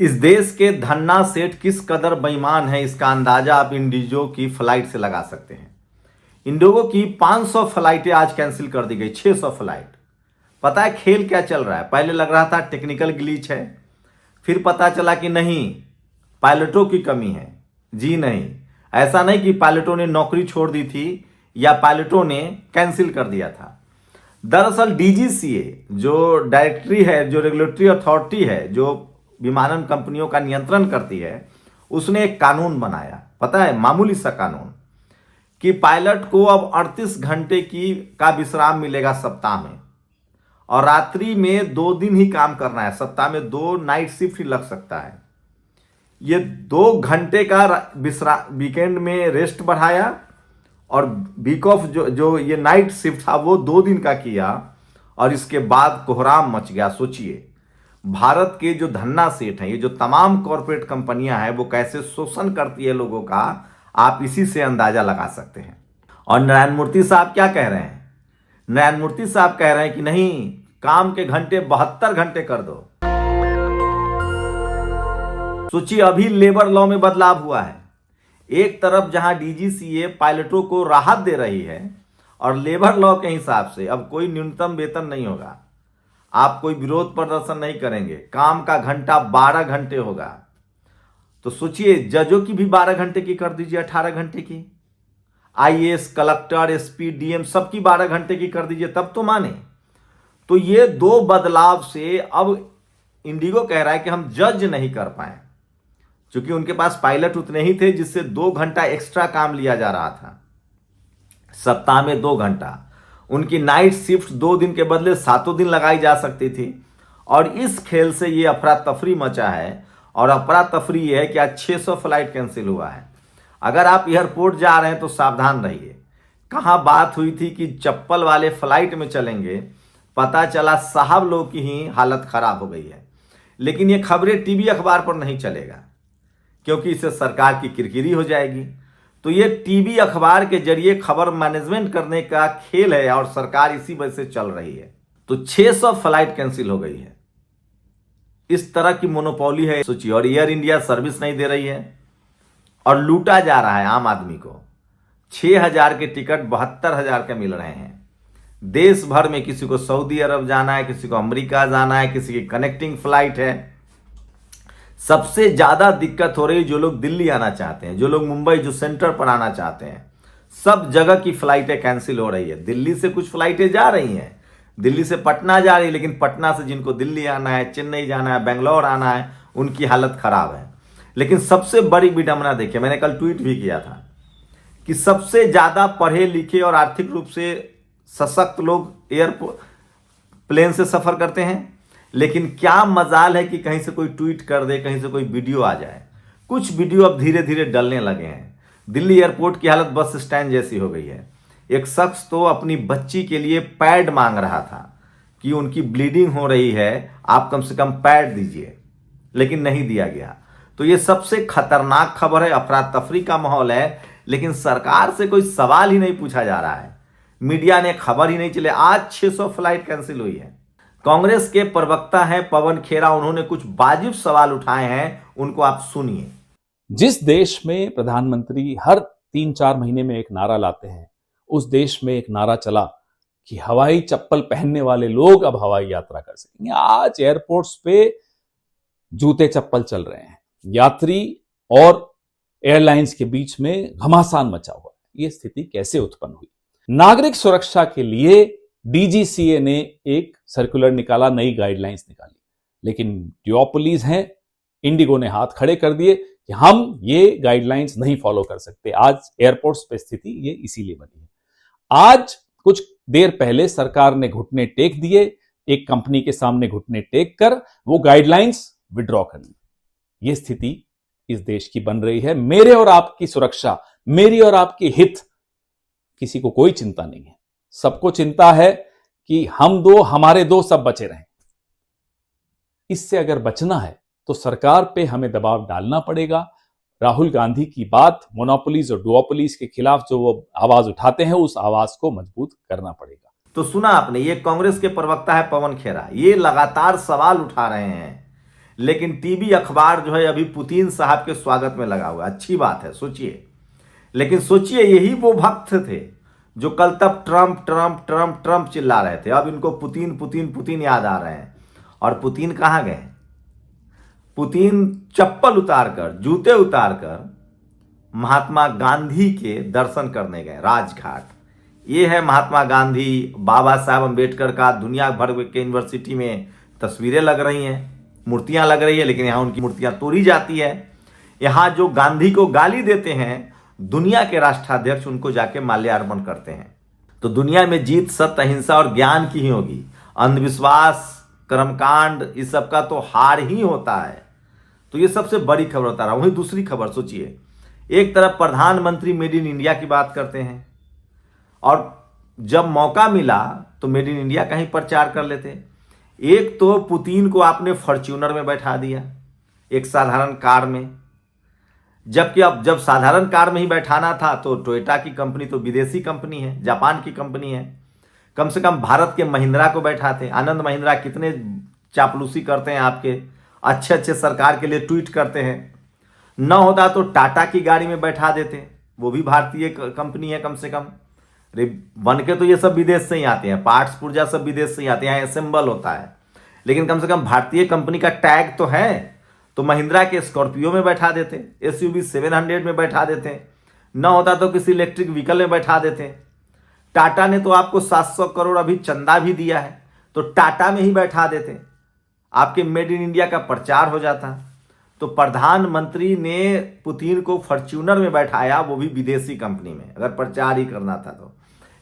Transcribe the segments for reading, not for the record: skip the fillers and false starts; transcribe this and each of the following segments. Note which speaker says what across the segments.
Speaker 1: इस देश के धन्ना सेठ किस कदर बेईमान है, इसका अंदाजा आप इंडिगो की फ्लाइट से लगा सकते हैं। इंडिगो की 500 फ्लाइटें आज कैंसिल कर दी गई, 600 फ्लाइट। पता है खेल क्या चल रहा है? पहले लग रहा था टेक्निकल ग्लिच है, फिर पता चला कि नहीं, पायलटों की कमी है। जी नहीं, ऐसा नहीं कि पायलटों ने नौकरी छोड़ दी थी या पायलटों ने कैंसिल कर दिया था। दरअसल डीजीसीए जो डायरेक्टरी है, जो रेगुलेटरी अथॉरिटी है, जो विमानन कंपनियों का नियंत्रण करती है, उसने एक कानून बनाया। पता है, मामूली सा कानून, कि पायलट को अब 38 घंटे का विश्राम मिलेगा सप्ताह में, और रात्रि में 2 दिन ही काम करना है। सप्ताह में 2 नाइट शिफ्ट ही लग सकता है। ये 2 घंटे का विश्राम, वीकेंड में रेस्ट बढ़ाया, और वीक ऑफ जो ये नाइट शिफ्ट था वो 2 दिन का किया, और इसके बाद कोहराम मच गया। सोचिए, भारत के जो धन्ना सेठ हैं, ये जो तमाम कॉरपोरेट कंपनियां हैं, वो कैसे शोषण करती है लोगों का, आप इसी से अंदाजा लगा सकते हैं। और नारायण मूर्ति साहब क्या कह रहे हैं? नारायण मूर्ति साहब कह रहे हैं कि नहीं, काम के घंटे 72 घंटे कर दो। सोचिए, अभी लेबर लॉ में बदलाव हुआ है। एक तरफ जहां डीजीसीए पायलटों को राहत दे रही है, और लेबर लॉ के हिसाब से अब कोई न्यूनतम वेतन नहीं होगा, आप कोई विरोध प्रदर्शन नहीं करेंगे, काम का घंटा 12 घंटे होगा। तो सोचिए, जजों की भी 12 घंटे की कर दीजिए, 18 घंटे की। आईएएस, कलेक्टर, एसपी, डीएम सबकी 12 घंटे की कर दीजिए, तब तो माने। तो ये 2 बदलाव से अब इंडिगो कह रहा है कि हम जज नहीं कर पाए, क्योंकि उनके पास पायलट उतने ही थे, जिससे 2 घंटा एक्स्ट्रा काम लिया जा रहा था सप्ताह में 2 घंटा। उनकी नाइट शिफ्ट 2 दिन के बदले 7 दिन लगाई जा सकती थी। और इस खेल से ये अफरा तफरी मचा है, और अफरा तफरी ये है कि आज 600 फ्लाइट कैंसिल हुआ है। अगर आप एयरपोर्ट जा रहे हैं तो सावधान रहिए। कहाँ बात हुई थी कि चप्पल वाले फ्लाइट में चलेंगे, पता चला साहब लोग की ही हालत खराब हो गई है। लेकिन ये खबरें टीवी अखबार पर नहीं चलेगा, क्योंकि इससे सरकार की किरकिरी हो जाएगी। तो ये टीवी अखबार के जरिए खबर मैनेजमेंट करने का खेल है, और सरकार इसी वजह से चल रही है। तो 600 फ्लाइट कैंसिल हो गई है। इस तरह की मोनोपोली है, सोचिए। और एयर इंडिया सर्विस नहीं दे रही है, और लूटा जा रहा है आम आदमी को। 6000 के टिकट 72,000 के मिल रहे हैं। देश भर में किसी को सऊदी अरब जाना है, किसी को अमेरिका जाना है, किसी की कनेक्टिंग फ्लाइट है। सबसे ज्यादा दिक्कत हो रही जो लोग दिल्ली आना चाहते हैं, जो लोग मुंबई, जो सेंटर पर आना चाहते हैं, सब जगह की फ्लाइटें कैंसिल हो रही है। दिल्ली से कुछ फ्लाइटें जा रही हैं, दिल्ली से पटना जा रही है, लेकिन पटना से जिनको दिल्ली आना है, चेन्नई जाना है, बेंगलोर आना है, उनकी हालत खराब है। लेकिन सबसे बड़ी विडंबना देखिए, मैंने कल ट्वीट भी किया था कि सबसे ज्यादा पढ़े लिखे और आर्थिक रूप से सशक्त लोग एयरपोर्ट, प्लेन से सफर करते हैं। लेकिन क्या मजाल है कि कहीं से कोई ट्वीट कर दे, कहीं से कोई वीडियो आ जाए। कुछ वीडियो अब धीरे धीरे डलने लगे हैं। दिल्ली एयरपोर्ट की हालत बस स्टैंड जैसी हो गई है। एक शख्स तो अपनी बच्ची के लिए पैड मांग रहा था कि उनकी ब्लीडिंग हो रही है, आप कम से कम पैड दीजिए, लेकिन नहीं दिया गया। तो ये सबसे खतरनाक खबर है। अफरा तफरी का माहौल है, लेकिन सरकार से कोई सवाल ही नहीं पूछा जा रहा है। मीडिया ने खबर ही नहीं चले। आज 600 फ्लाइट कैंसिल हुई है। कांग्रेस के प्रवक्ता हैं पवन खेरा, उन्होंने कुछ वाजिब सवाल उठाए हैं, उनको आप सुनिए।
Speaker 2: जिस देश में प्रधानमंत्री हर 3-4 महीने में एक नारा लाते हैं, उस देश में एक नारा चला कि हवाई चप्पल पहनने वाले लोग अब हवाई यात्रा कर सकेंगे। आज एयरपोर्ट्स पे जूते चप्पल चल रहे हैं। यात्री और एयरलाइंस के बीच में घमासान मचा हुआ है। ये स्थिति कैसे उत्पन्न हुई? नागरिक सुरक्षा के लिए डीजीसीए ने एक सर्कुलर निकाला, नई गाइडलाइंस निकाली, लेकिन ड्यूओपोलीज हैं, इंडिगो ने हाथ खड़े कर दिए कि हम ये गाइडलाइंस नहीं फॉलो कर सकते। आज एयरपोर्ट्स पे स्थिति ये इसीलिए बनी है। आज कुछ देर पहले सरकार ने घुटने टेक दिए, एक कंपनी के सामने घुटने टेक कर वो गाइडलाइंस विड्रॉ कर ली। ये स्थिति इस देश की बन रही है। मेरे और आपकी सुरक्षा, मेरी और आपकी हित, किसी को कोई चिंता नहीं है। सबको चिंता है कि हम दो, हमारे दो, सब बचे रहें। इससे अगर बचना है तो सरकार पे हमें दबाव डालना पड़ेगा। राहुल गांधी की बात, मोनोपोलीज और डुओपोलीज के खिलाफ जो वो आवाज उठाते हैं, उस आवाज को मजबूत करना पड़ेगा।
Speaker 1: तो सुना आपने, ये कांग्रेस के प्रवक्ता है पवन खेरा, ये लगातार सवाल उठा रहे हैं। लेकिन टीवी अखबार जो है अभी पुतिन साहब के स्वागत में लगा हुआ है। अच्छी बात है, सोचिए। लेकिन सोचिए, यही वो भक्त थे जो कल तक ट्रंप ट्रंप ट्रंप ट्रंप चिल्ला रहे थे, अब इनको पुतिन पुतिन पुतिन याद आ रहे हैं। और पुतिन कहाँ गए? पुतिन चप्पल उतारकर, जूते उतारकर महात्मा गांधी के दर्शन करने गए, राजघाट। ये है महात्मा गांधी, बाबा साहब अम्बेडकर का दुनिया भर के यूनिवर्सिटी में तस्वीरें लग रही हैं, मूर्तियां लग रही है, लेकिन यहाँ उनकी मूर्तियां तोड़ी जाती है। यहाँ जो गांधी को गाली देते हैं, दुनिया के राष्ट्राध्यक्ष उनको जाके माल्यार्पण करते हैं। तो दुनिया में जीत सत्य, अहिंसा और ज्ञान की ही होगी। अंधविश्वास, कर्मकांड, इस सब का तो हार ही होता है। तो ये सबसे बड़ी खबर बता रहा हूं। वहीं दूसरी खबर सोचिए, एक तरफ प्रधानमंत्री मेड इन इंडिया की बात करते हैं, और जब मौका मिला तो मेड इन इंडिया का ही प्रचार कर लेते। एक तो पुतिन को आपने फॉर्च्यूनर में बैठा दिया, एक साधारण कार में, जबकि अब जब साधारण कार में ही बैठाना था तो टोयोटा की कंपनी तो विदेशी कंपनी है, जापान की कंपनी है। कम से कम भारत के महिंद्रा को बैठाते। आनंद महिंद्रा कितने चापलूसी करते हैं आपके, अच्छे अच्छे सरकार के लिए ट्वीट करते हैं। न होता तो टाटा की गाड़ी में बैठा देते, वो भी भारतीय कंपनी है कम से कम। बन के तो ये सब विदेश से ही आते हैं, पार्ट्स पुर्जा सब विदेश से ही आते हैं, यहाँ असेंबल होता है, लेकिन कम से कम भारतीय कंपनी का टैग तो है। तो महिंद्रा के स्कॉर्पियो में बैठा देते, SUV 700 में बैठा देते, न होता तो किसी इलेक्ट्रिक व्हीकल में बैठा देते। टाटा ने तो आपको 700 करोड़ अभी चंदा भी दिया है, तो टाटा में ही बैठा देते, आपके मेड इन इंडिया का प्रचार हो जाता। तो प्रधानमंत्री ने पुतिन को फॉर्च्यूनर में बैठाया, वो भी विदेशी कंपनी में, अगर प्रचार ही करना था तो।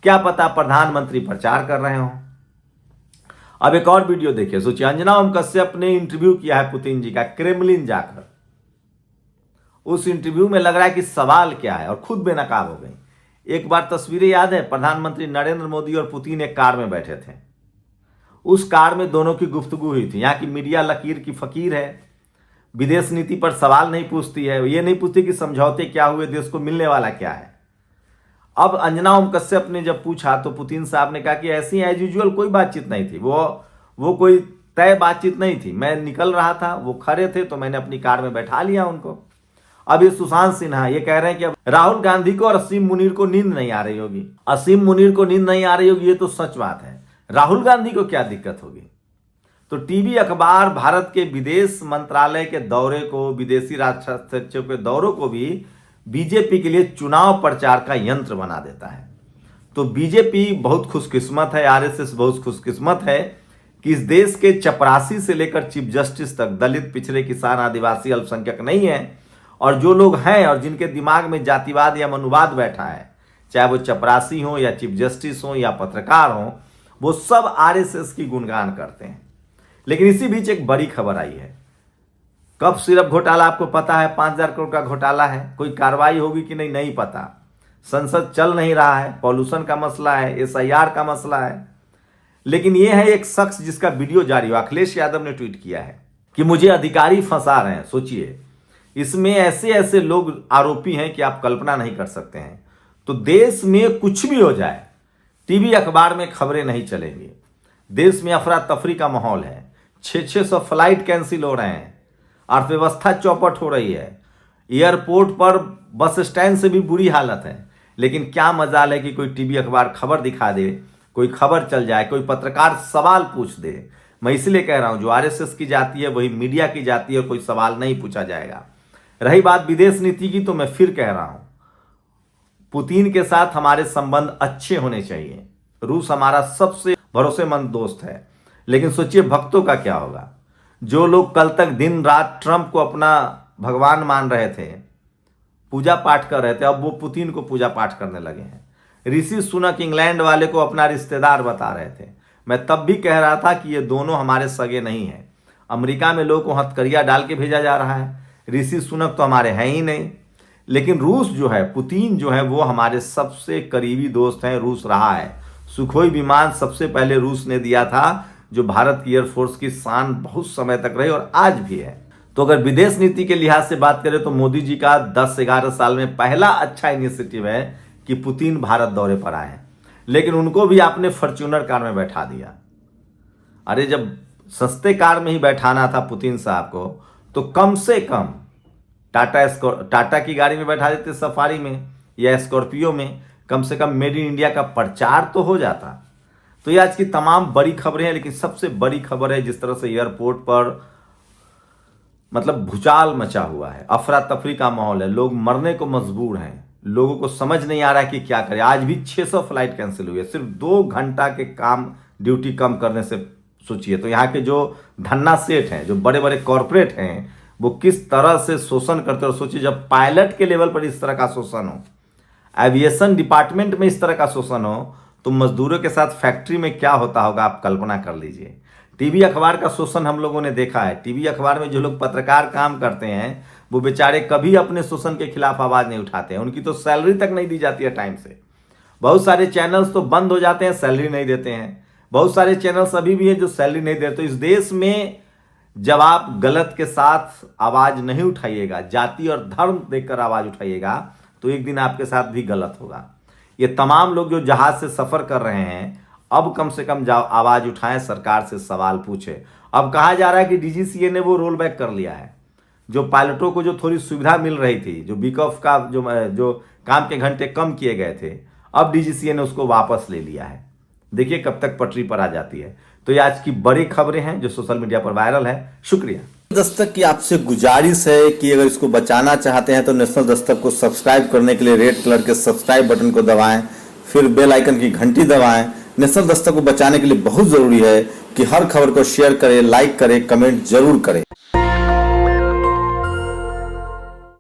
Speaker 1: क्या पता प्रधानमंत्री प्रचार कर रहे हों। अब एक और वीडियो देखिए, सोचिए, अंजना ओम कश्यप ने इंटरव्यू किया है पुतिन जी का क्रेमलिन जाकर। उस इंटरव्यू में लग रहा है कि सवाल क्या है, और खुद बेनकाब हो गई। एक बार तस्वीरें याद है, प्रधानमंत्री नरेंद्र मोदी और पुतिन एक कार में बैठे थे। उस कार में दोनों की गुफ्तगू हुई थी। यहाँ की मीडिया लकीर की फकीर है, विदेश नीति पर सवाल नहीं पूछती है, ये नहीं पूछती कि समझौते क्या हुए, देश को मिलने वाला क्या है। अब अंजना ओम कश्यप ने जब पूछा तो पुतिन साहब ने कहा कि ऐसी एज यूजुअल कोई बातचीत नहीं थी, वो कोई तय बातचीत नहीं थी, मैं निकल रहा था, वो खड़े थे तो मैंने अपनी कार में बैठा लिया उनको। अब ये सुशांत सिन्हा ये कह रहे हैं कि अब राहुल गांधी को और असीम मुनीर को नींद नहीं आ रही होगी। असीम मुनीर को नींद नहीं आ रही होगी, ये तो सच बात है। राहुल गांधी को क्या दिक्कत होगी? तो टीवी अखबार भारत के विदेश मंत्रालय के दौरे को, विदेशी राष्ट्राध्यक्षों के दौरों को भी बीजेपी के लिए चुनाव प्रचार का यंत्र बना देता है। तो बीजेपी बहुत खुशकिस्मत है, आरएसएस बहुत खुशकिस्मत है कि इस देश के चपरासी से लेकर चीफ जस्टिस तक दलित, पिछड़े, किसान, आदिवासी, अल्पसंख्यक नहीं है। और जो लोग हैं और जिनके दिमाग में जातिवाद या मनुवाद बैठा है, चाहे वो चपरासी हो या चीफ जस्टिस हो या पत्रकार हो, वो सब आरएसएस की गुणगान करते हैं। लेकिन इसी बीच एक बड़ी खबर आई है। कप सिरप घोटाला आपको पता है, 5000 करोड़ का घोटाला है। कोई कार्रवाई होगी कि नहीं, नहीं पता। संसद चल नहीं रहा है, पॉल्यूशन का मसला है, SIR का मसला है। लेकिन यह है एक शख्स जिसका वीडियो जारी हुआ, अखिलेश यादव ने ट्वीट किया है कि मुझे अधिकारी फंसा रहे हैं। सोचिए, इसमें ऐसे ऐसे लोग आरोपी हैं कि आप कल्पना नहीं कर सकते हैं। तो देश में कुछ भी हो जाए, टीवी अखबार में खबरें नहीं चलेंगी। देश में अफरा तफरी का माहौल है, 600 फ्लाइट कैंसिल हो रहे हैं, अर्थव्यवस्था चौपट हो रही है, एयरपोर्ट पर बस स्टैंड से भी बुरी हालत है। लेकिन क्या मजाल है कि कोई टीवी अखबार खबर दिखा दे, कोई खबर चल जाए, कोई पत्रकार सवाल पूछ दे। मैं इसलिए कह रहा हूं, जो आरएसएस की जाती है वही मीडिया की जाती है, और कोई सवाल नहीं पूछा जाएगा। रही बात विदेश नीति की, तो मैं फिर कह रहा हूं, पुतिन के साथ हमारे संबंध अच्छे होने चाहिए। रूस हमारा सबसे भरोसेमंद दोस्त है। लेकिन सोचिए भक्तों का क्या होगा। जो लोग कल तक दिन रात ट्रंप को अपना भगवान मान रहे थे, पूजा पाठ कर रहे थे, अब वो पुतिन को पूजा पाठ करने लगे हैं। ऋषि सुनक इंग्लैंड वाले को अपना रिश्तेदार बता रहे थे। मैं तब भी कह रहा था कि ये दोनों हमारे सगे नहीं हैं। अमेरिका में लोगों को हथकड़िया डाल के भेजा जा रहा है, ऋषि सुनक तो हमारे हैं ही नहीं। लेकिन रूस जो है, पुतिन जो है, वो हमारे सबसे करीबी दोस्त हैं, रूस रहा है। सुखोई विमान सबसे पहले रूस ने दिया था, जो भारत की एयरफोर्स की शान बहुत समय तक रही और आज भी है। तो अगर विदेश नीति के लिहाज से बात करें तो मोदी जी का 10-11 साल में पहला अच्छा इनिशिएटिव है कि पुतिन भारत दौरे पर आए। लेकिन उनको भी आपने फॉर्च्यूनर कार में बैठा दिया। अरे जब सस्ते कार में ही बैठाना था पुतिन साहब को, तो कम से कम टाटा की गाड़ी में बैठा देते, सफारी में या स्कॉर्पियो में, कम से कम मेड इन इंडिया का प्रचार तो हो जाता। तो ये आज की तमाम बड़ी खबरें हैं, लेकिन सबसे बड़ी खबर है जिस तरह से एयरपोर्ट पर मतलब भूचाल मचा हुआ है, अफरा तफरी का माहौल है, लोग मरने को मजबूर हैं, लोगों को समझ नहीं आ रहा है कि क्या करें। आज भी 600 फ्लाइट कैंसिल हुई है सिर्फ 2 घंटा के काम ड्यूटी कम करने से। सोचिए तो यहाँ के जो धन्ना सेठ हैं, जो बड़े बड़े कॉरपोरेट हैं, वो किस तरह से शोषण करते हैं। और सोचिए जब पायलट के लेवल पर इस तरह का शोषण हो, एविएशन डिपार्टमेंट में इस तरह का शोषण हो, तो मजदूरों के साथ फैक्ट्री में क्या होता होगा आप कल्पना कर लीजिए। टीवी अखबार का शोषण हम लोगों ने देखा है। टीवी अखबार में जो लोग पत्रकार काम करते हैं, वो बेचारे कभी अपने शोषण के खिलाफ आवाज नहीं उठाते हैं। उनकी तो सैलरी तक नहीं दी जाती है टाइम से। बहुत सारे चैनल्स तो बंद हो जाते हैं, सैलरी नहीं देते हैं। बहुत सारे चैनल्स अभी भी हैं जो सैलरी नहीं देते। तो इस देश में जब आप गलत के साथ आवाज नहीं उठाइएगा, जाति और धर्म देखकर आवाज उठाइएगा, तो एक दिन आपके साथ भी गलत होगा। ये तमाम लोग जो जहाज से सफर कर रहे हैं, अब कम से कम आवाज उठाएं, सरकार से सवाल पूछे। अब कहा जा रहा है कि डीजीसीए ने वो रोल बैक कर लिया है। जो पायलटों को जो थोड़ी सुविधा मिल रही थी, जो वीक ऑफ का जो काम के घंटे कम किए गए थे, अब डीजीसीए ने उसको वापस ले लिया है। देखिए कब तक पटरी पर आ जाती है। तो ये आज की बड़ी खबरें हैं जो सोशल मीडिया पर वायरल है। शुक्रिया।
Speaker 3: दस्तक की आपसे गुजारिश है कि अगर इसको बचाना चाहते हैं तो नेशनल दस्तक को सब्सक्राइब करने के लिए रेड कलर के सब्सक्राइब बटन को दबाएं, फिर बेल आइकन की घंटी दबाएं। नेशनल दस्तक को बचाने के लिए बहुत जरूरी है कि हर खबर को शेयर करें, लाइक करें, कमेंट जरूर करें।